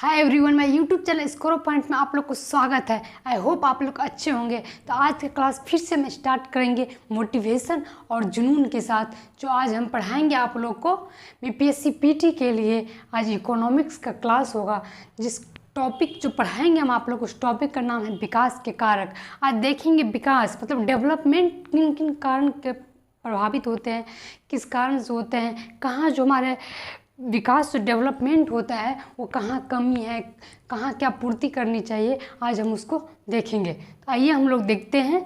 Hi everyone, मैं YouTube channel score point में आप लोग को स्वागत है। आई होप आप लोग अच्छे होंगे। तो आज की क्लास फिर से मैं स्टार्ट करेंगे मोटिवेशन और जुनून के साथ। जो आज हम पढ़ाएंगे आप लोग को बीपीएससी पीटी के लिए। आज इकोनॉमिक्स का क्लास होगा। जिस टॉपिक जो पढ़ाएंगे हम आप लोग को, उस टॉपिक का नाम है विकास के कारक। आज देखेंगे विकास मतलब डेवलपमेंट किन किन कारण के प्रभावित होते हैं, किस कारण से होते हैं, कहाँ जो हमारे विकास जो डेवलपमेंट होता है वो कहाँ कमी है, कहाँ क्या पूर्ति करनी चाहिए, आज हम उसको देखेंगे। तो आइए हम लोग देखते हैं।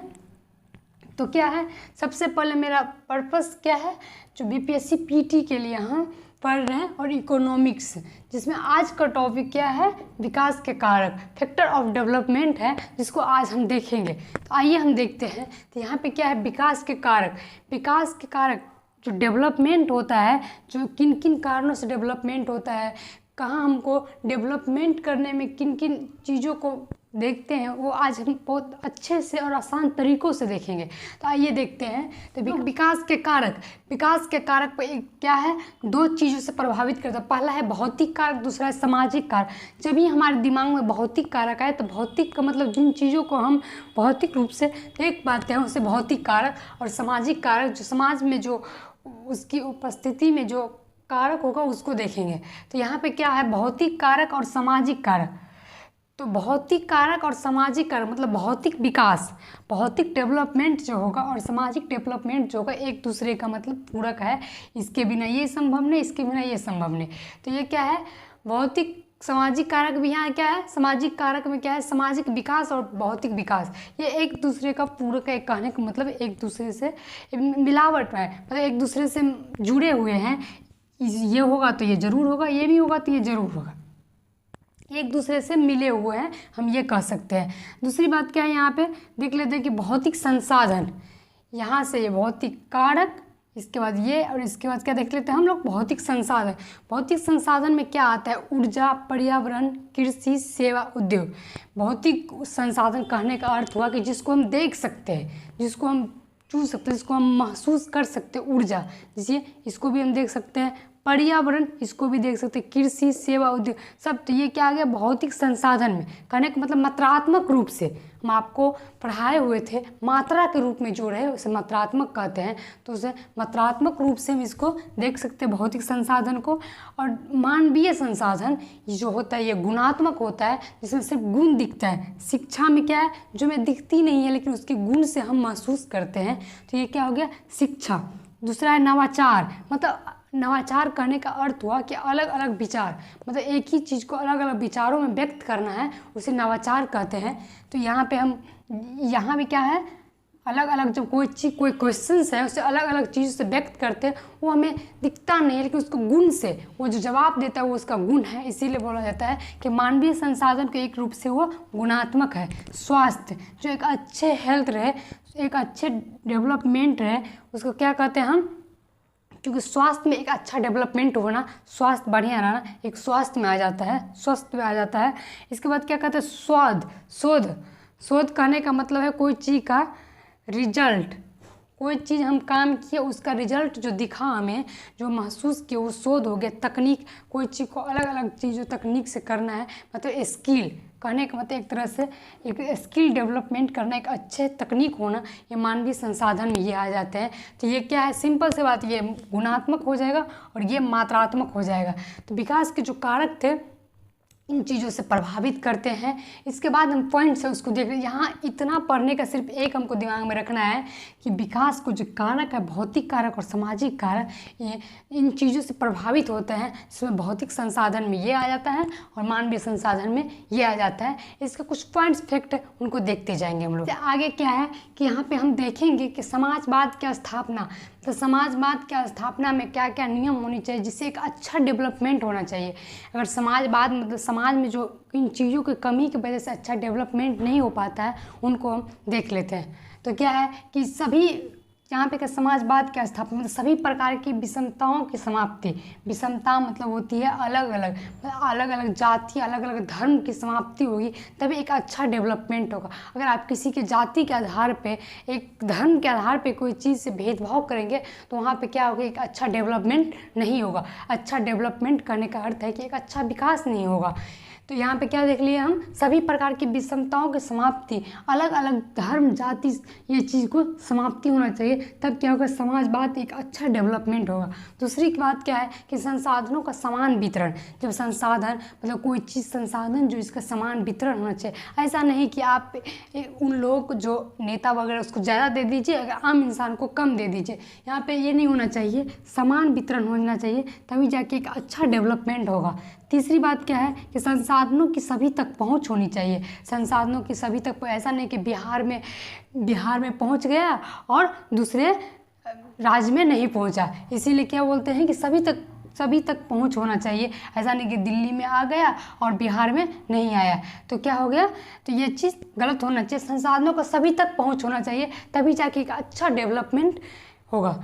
तो क्या है, सबसे पहले मेरा पर्पस क्या है, जो बीपीएससी पीटी के लिए हम पढ़ रहे हैं, और इकोनॉमिक्स, जिसमें आज का टॉपिक क्या है, विकास के कारक, फैक्टर ऑफ डेवलपमेंट है, जिसको आज हम देखेंगे। तो आइए हम देखते हैं। तो यहाँ पे क्या है, विकास के कारक। विकास के कारक जो डेवलपमेंट होता है, जो किन किन कारणों से डेवलपमेंट होता है, कहाँ हमको डेवलपमेंट करने में किन किन चीज़ों को देखते हैं, वो आज हम बहुत अच्छे से और आसान तरीक़ों से देखेंगे। तो आइए देखते हैं। तो विकास के कारक, विकास के कारक पर एक क्या है, दो चीज़ों से प्रभावित करता है। पहला है भौतिक कारक, दूसरा है सामाजिक कारक। जब भी हमारे दिमाग में भौतिक कारक आए, तो भौतिक का मतलब जिन चीज़ों को हम भौतिक रूप से देख पाते हैं उसे भौतिक कारक, और सामाजिक कारक जो समाज में जो उसकी उपस्थिति में जो कारक होगा उसको देखेंगे। तो यहाँ पे क्या है, भौतिक कारक और सामाजिक कारक। तो भौतिक कारक और सामाजिक कारक मतलब भौतिक विकास, भौतिक डेवलपमेंट जो होगा, और सामाजिक डेवलपमेंट जो होगा, एक दूसरे का मतलब पूरक है। इसके बिना ये संभव नहीं, इसके बिना ये संभव नहीं। तो ये क्या है, भौतिक सामाजिक कारक भी यहाँ क्या है, सामाजिक कारक में क्या है, सामाजिक विकास और भौतिक विकास, ये एक दूसरे का पूरक है। कहने का मतलब एक दूसरे से मिलावट है, मतलब एक दूसरे से जुड़े हुए हैं। ये होगा तो ये जरूर होगा, ये भी होगा तो ये जरूर होगा, एक दूसरे से मिले हुए हैं, हम ये कह सकते हैं। दूसरी बात क्या है, यहाँ पे देख लेते हैं कि भौतिक संसाधन, यहाँ से ये भौतिक कारक, इसके बाद ये, और इसके बाद क्या देख लेते हैं हम लोग, भौतिक संसाधन। भौतिक संसाधन में क्या आता है, ऊर्जा, पर्यावरण, कृषि, सेवा, उद्योग। भौतिक संसाधन कहने का अर्थ हुआ कि जिसको हम देख सकते हैं, जिसको हम छू सकते हैं, जिसको हम महसूस कर सकते हैं। ऊर्जा, जैसे इसको भी हम देख सकते हैं। पर्यावरण, इसको भी देख सकते हैं। कृषि, सेवा, उद्योग, सब। तो ये क्या आ गया, भौतिक संसाधन में। कहने का मतलब मात्रात्मक रूप से हम आपको पढ़ाए हुए थे, मात्रा के रूप में जो रहे उसे मात्रात्मक कहते हैं। तो उसे मात्रात्मक रूप से हम इसको देख सकते हैं, भौतिक संसाधन को। और मानवीय संसाधन जो होता है ये गुणात्मक होता है, जिसमें सिर्फ गुण दिखता है। शिक्षा में क्या है, जो हमें दिखती नहीं है लेकिन उसके गुण से हम महसूस करते हैं। तो ये क्या हो गया, शिक्षा। दूसरा है नवाचार, मतलब नवाचार कहने का अर्थ हुआ कि अलग अलग विचार, मतलब एक ही चीज़ को अलग अलग विचारों में व्यक्त करना है, उसे नवाचार कहते हैं। तो यहाँ पे हम, यहाँ भी क्या है, अलग अलग जब कोई चीज़, कोई क्वेश्चंस है, उसे अलग अलग चीज़ से व्यक्त करते हैं, वो हमें दिखता नहीं है लेकिन उसको गुण से, वो जो जवाब देता है वो उसका गुण है। इसीलिए बोला जाता है कि मानवीय संसाधन के एक रूप से वो गुणात्मक है। स्वास्थ्य, जो एक अच्छे हेल्थ रहे, एक अच्छे डेवलपमेंट रहे, उसको क्या कहते हैं हम, क्योंकि स्वास्थ्य में एक अच्छा डेवलपमेंट होना, स्वास्थ्य बढ़िया रहना, एक स्वास्थ्य में आ जाता है, स्वस्थ में आ जाता है। इसके बाद क्या कहते हैं, स्वाद, शोध। शोध कहने का मतलब है कोई चीज़ का रिजल्ट, कोई चीज़ हम काम किए उसका रिजल्ट जो दिखा हमें, जो महसूस किए, वो शोध हो गया। तकनीक, कोई चीज़ को अलग अलग चीज़ जो तकनीक से करना है, मतलब स्किल कहने का मतलब एक तरह से एक स्किल डेवलपमेंट करना, एक अच्छे तकनीक होना, ये मानवीय संसाधन में ये आ जाते हैं। तो ये क्या है, सिंपल से बात, ये गुणात्मक हो जाएगा और ये मात्रात्मक हो जाएगा। तो विकास के जो कारक थे इन चीज़ों से प्रभावित करते हैं। इसके बाद हम पॉइंट्स है उसको देख रहे हैं। यहाँ इतना पढ़ने का सिर्फ एक हमको दिमाग में रखना है कि विकास को जो कारक है, भौतिक कारक और सामाजिक कारक, ये इन चीज़ों से प्रभावित होते हैं। इसमें भौतिक संसाधन में ये आ जाता है और मानवीय संसाधन में ये आ जाता है। इसका कुछ पॉइंट्स फैक्ट है, उनको देखते जाएंगे हम लोग। आगे क्या है कि यहाँ पर हम देखेंगे कि समाजवाद की स्थापना, तो समाजवाद की स्थापना में क्या क्या नियम होने चाहिए, जिससे एक अच्छा डेवलपमेंट होना चाहिए। अगर समाजवाद मतलब समाज में जो इन चीज़ों की कमी की वजह से अच्छा डेवलपमेंट नहीं हो पाता है, उनको हम देख लेते हैं। तो क्या है कि सभी यहाँ पे क्या समाजवाद क्या स्थापना, मतलब सभी प्रकार की विषमताओं की समाप्ति। विषमता मतलब होती है अलग अलग, मतलब अलग अलग जाति, अलग अलग धर्म की समाप्ति होगी, तभी एक अच्छा डेवलपमेंट होगा। अगर आप किसी के जाति के आधार पे, एक धर्म के आधार पे कोई चीज़ से भेदभाव करेंगे तो वहाँ पे क्या होगा, एक अच्छा डेवलपमेंट नहीं होगा। अच्छा डेवलपमेंट करने का अर्थ है कि एक अच्छा विकास नहीं होगा। तो यहाँ पे क्या देख लिए हम, सभी प्रकार की विषमताओं की समाप्ति, अलग अलग धर्म जाति, ये चीज़ को समाप्ति होना चाहिए, तब क्या होगा, समाजवाद एक अच्छा डेवलपमेंट होगा। दूसरी बात क्या है कि संसाधनों का समान वितरण। जब संसाधन मतलब कोई चीज़ संसाधन जो इसका समान वितरण होना चाहिए। ऐसा नहीं कि आप उन लोगों को जो नेता वगैरह उसको ज़्यादा दे दीजिए, अगर आम इंसान को कम दे दीजिए। यहाँ पे ये नहीं होना चाहिए, समान वितरण होना चाहिए, तभी जाके एक अच्छा डेवलपमेंट होगा। तीसरी बात क्या है कि संसाधनों की सभी तक पहुंच होनी चाहिए। संसाधनों की सभी तक, ऐसा नहीं कि बिहार में पहुंच गया और दूसरे राज्य में नहीं पहुंचा। इसीलिए क्या बोलते हैं कि सभी तक पहुंच होना चाहिए। ऐसा नहीं कि दिल्ली में आ गया और बिहार में नहीं आया, तो क्या हो गया, तो ये चीज़ गलत होना चाहिए। संसाधनों का सभी तक पहुंच होना चाहिए, तभी जाके एक अच्छा डेवलपमेंट होगा।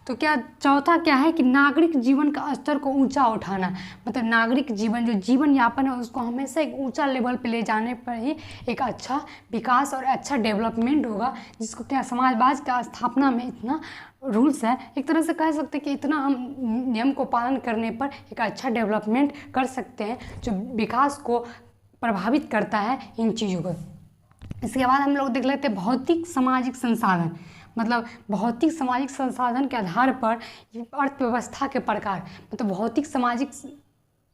तो क्या चौथा क्या है कि नागरिक जीवन का स्तर को ऊंचा उठाना। मतलब नागरिक जीवन, जो जीवन यापन है, उसको हमेशा एक ऊंचा लेवल पे ले जाने पर ही एक अच्छा विकास और अच्छा डेवलपमेंट होगा। जिसको क्या समाजवाद का स्थापना में इतना रूल्स है, एक तरह से कह सकते हैं कि इतना हम नियम को पालन करने पर एक अच्छा डेवलपमेंट कर सकते हैं, जो विकास को प्रभावित करता है इन चीज़ों को। इसके बाद हम लोग देख लेते हैं भौतिक सामाजिक संसाधन। मतलब भौतिक सामाजिक संसाधन के आधार पर अर्थव्यवस्था के प्रकार, मतलब भौतिक सामाजिक,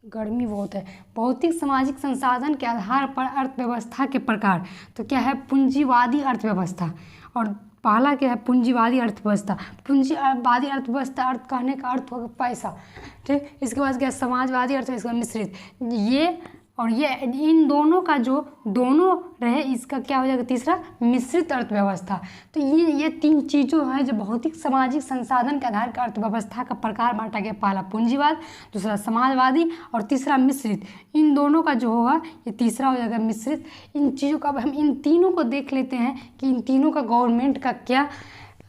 गर्मी बहुत है, भौतिक सामाजिक संसाधन के आधार पर अर्थव्यवस्था के प्रकार। तो क्या है, पूंजीवादी अर्थव्यवस्था, और पहला क्या है, पूंजीवादी अर्थव्यवस्था। पूंजीवादी अर्थव्यवस्था, अर्थ कहने का अर्थ होगा पैसा, ठीक। इसके बाद क्या, समाजवादी अर्थव्यवस्था, मिश्रित। ये और ये, इन दोनों का जो दोनों रहे, इसका क्या हो जाएगा, तीसरा मिश्रित अर्थव्यवस्था। तो ये तीन चीज़ों हैं जो भौतिक सामाजिक संसाधन के आधार पर अर्थव्यवस्था का प्रकार बांटा गया। पहला पूंजीवाद, दूसरा समाजवादी और तीसरा मिश्रित। इन दोनों का जो होगा ये तीसरा हो जाएगा मिश्रित। इन चीज़ों का, अब हम इन तीनों को देख लेते हैं कि इन तीनों का गवर्नमेंट का क्या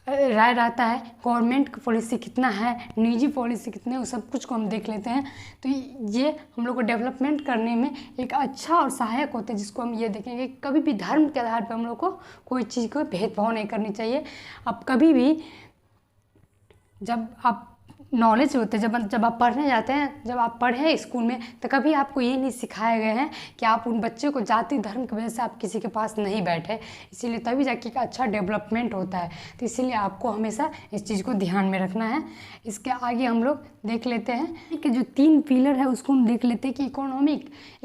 राय रहता है, गवर्नमेंट की पॉलिसी कितना है, निजी पॉलिसी कितने है, उस सब कुछ को हम देख लेते हैं। तो ये हम लोग को डेवलपमेंट करने में एक अच्छा और सहायक होता है, जिसको हम ये देखेंगे कभी भी धर्म के आधार पर हम लोग को कोई चीज़ को भेदभाव नहीं करनी चाहिए। अब कभी भी जब आप नॉलेज होते हैं, जब आप पढ़ने जाते हैं, जब आप पढ़े स्कूल में, तो कभी आपको ये नहीं सिखाए गए हैं कि आप उन बच्चे को जाति धर्म की वजह से आप किसी के पास नहीं बैठे। इसीलिए तभी जाके एक अच्छा डेवलपमेंट होता है। तो इसीलिए आपको हमेशा इस चीज़ को ध्यान में रखना है। इसके आगे हम लोग देख लेते हैं कि जो 3 पिलर है उसको हम देख लेते हैं कि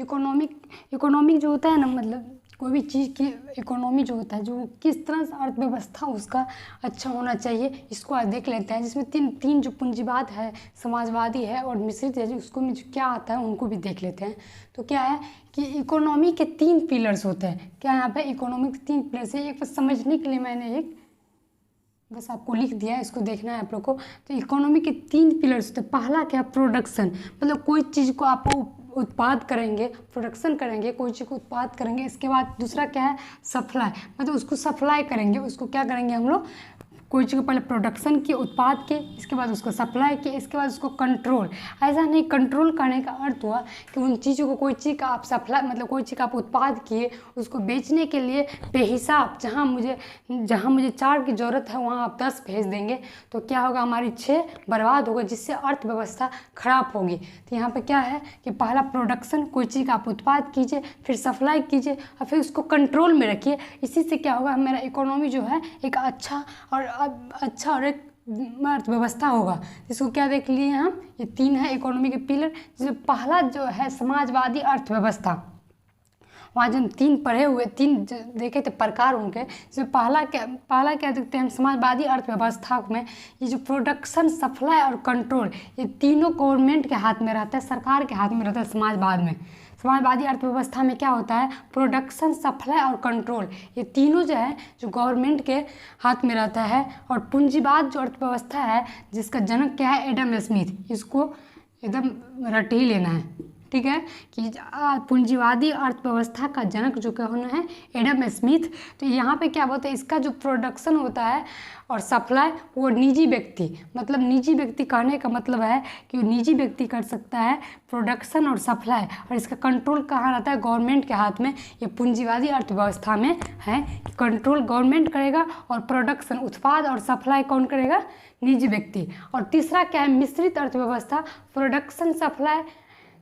इकोनॉमिक जो होता है ना, मतलब कोई भी चीज़ की इकोनॉमी जो होता है, जो किस तरह से अर्थव्यवस्था उसका अच्छा होना चाहिए, इसको आज देख लेते हैं। जिसमें तीन जो पूंजीवाद है, समाजवादी है और मिश्रित है, उसको में जो क्या आता है उनको भी देख लेते हैं। तो क्या है कि इकोनॉमी के 3 पिलर्स होते हैं। क्या यहाँ पे इकोनॉमी के 3 पिलर्स है, एक समझने के लिए मैंने एक बस आपको लिख दिया है, इसको देखना है आप लोग को। तो इकोनॉमी के 3 पिलर्स होते हैं। पहला क्या, प्रोडक्शन, मतलब कोई चीज़ को आप उत्पाद करेंगे, प्रोडक्शन करेंगे, कोई चीज़ को उत्पाद करेंगे। इसके बाद दूसरा क्या है, सप्लाई, मतलब उसको सप्लाई करेंगे, उसको क्या करेंगे हम लोग, कोई चीज़ को पहले प्रोडक्शन किए, उत्पाद के, इसके बाद उसको सप्लाई किए, इसके बाद उसको कंट्रोल। ऐसा नहीं, कंट्रोल करने का अर्थ हुआ कि उन चीज़ों को, कोई चीज़ का आप सप्लाई, मतलब कोई चीज़ का आप उत्पाद किए, उसको बेचने के लिए बेहिसाब, जहाँ मुझे 4 की ज़रूरत है वहाँ आप 10 भेज देंगे, तो क्या होगा, हमारी 6 बर्बाद होगा, जिससे अर्थव्यवस्था खराब होगी। तो यहाँ पर क्या है कि पहला प्रोडक्शन, कोई चीज़ का आप उत्पाद कीजिए, फिर सप्लाई कीजिए और फिर उसको कंट्रोल में रखिए। इसी से क्या होगा, मेरा इकोनॉमी जो है एक अच्छा और एक अर्थव्यवस्था होगा। इसको क्या देख लिए हम, ये 3 है इकोनॉमी के पिलर। जिसमें पहला जो है समाजवादी अर्थव्यवस्था, वहाँ जो 3 पढ़े हुए, 3 देखे थे प्रकार उनके, जिसमें पहला क्या देखते हैं हम, समाजवादी अर्थव्यवस्था में ये जो प्रोडक्शन, सप्लाई और कंट्रोल, ये तीनों गवर्नमेंट के हाथ में रहता है, सरकार के हाथ में रहता है। समाजवादी अर्थव्यवस्था में क्या होता है, प्रोडक्शन, सप्लाई और कंट्रोल, ये तीनों जो है जो गवर्नमेंट के हाथ में रहता है। और पूंजीवाद जो अर्थव्यवस्था है, जिसका जनक क्या है, एडम स्मिथ, इसको एकदम रट ही लेना है। ठीक है, कि पूंजीवादी अर्थव्यवस्था का जनक जो कौन है, एडम स्मिथ। तो यहाँ पे क्या बोलते हैं, इसका जो प्रोडक्शन होता है और सप्लाई वो निजी व्यक्ति, मतलब निजी व्यक्ति कहने का मतलब है कि निजी व्यक्ति कर सकता है प्रोडक्शन और सप्लाई, और इसका कंट्रोल कहाँ रहता है, गवर्नमेंट के हाथ में। ये पूंजीवादी अर्थव्यवस्था में है कि कंट्रोल गवर्नमेंट करेगा और प्रोडक्शन उत्पाद और सप्लाई कौन करेगा, निजी व्यक्ति। और तीसरा क्या है, मिश्रित अर्थव्यवस्था, प्रोडक्शन सप्लाई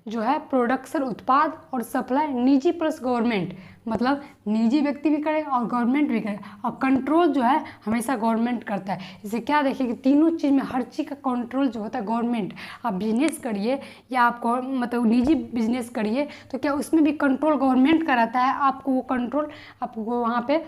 जो है, प्रोडक्शन उत्पाद और सप्लाई निजी प्लस गवर्नमेंट, मतलब निजी व्यक्ति भी करेगा और गवर्नमेंट भी करेगा, और कंट्रोल जो है हमेशा गवर्नमेंट करता है। इसे क्या देखिए कि तीनों चीज़ में हर चीज़ का कंट्रोल जो होता है गवर्नमेंट। आप बिजनेस करिए या आप मतलब निजी बिजनेस करिए तो क्या उसमें भी कंट्रोल गवर्नमेंट का रहता है, आपको वो कंट्रोल आपको वहाँ पे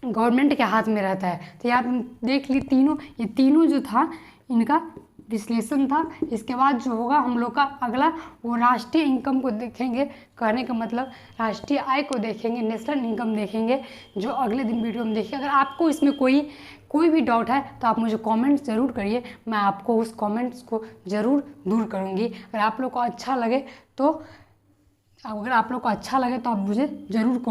गवर्नमेंट के हाथ में रहता है। तो यहाँ देख ली तीनों, ये तीनों जो था इनका विश्लेषण था। इसके बाद जो होगा हम लोग का अगला वो राष्ट्रीय इनकम को देखेंगे, कहने का मतलब राष्ट्रीय आय को देखेंगे, नेशनल इनकम देखेंगे, जो अगले दिन वीडियो में देखिए। अगर आपको इसमें कोई भी डाउट है तो आप मुझे कमेंट्स ज़रूर करिए, मैं आपको उस कमेंट्स को ज़रूर दूर करूँगी। अगर आप लोग को अच्छा लगे तो आप मुझे ज़रूर कमेंट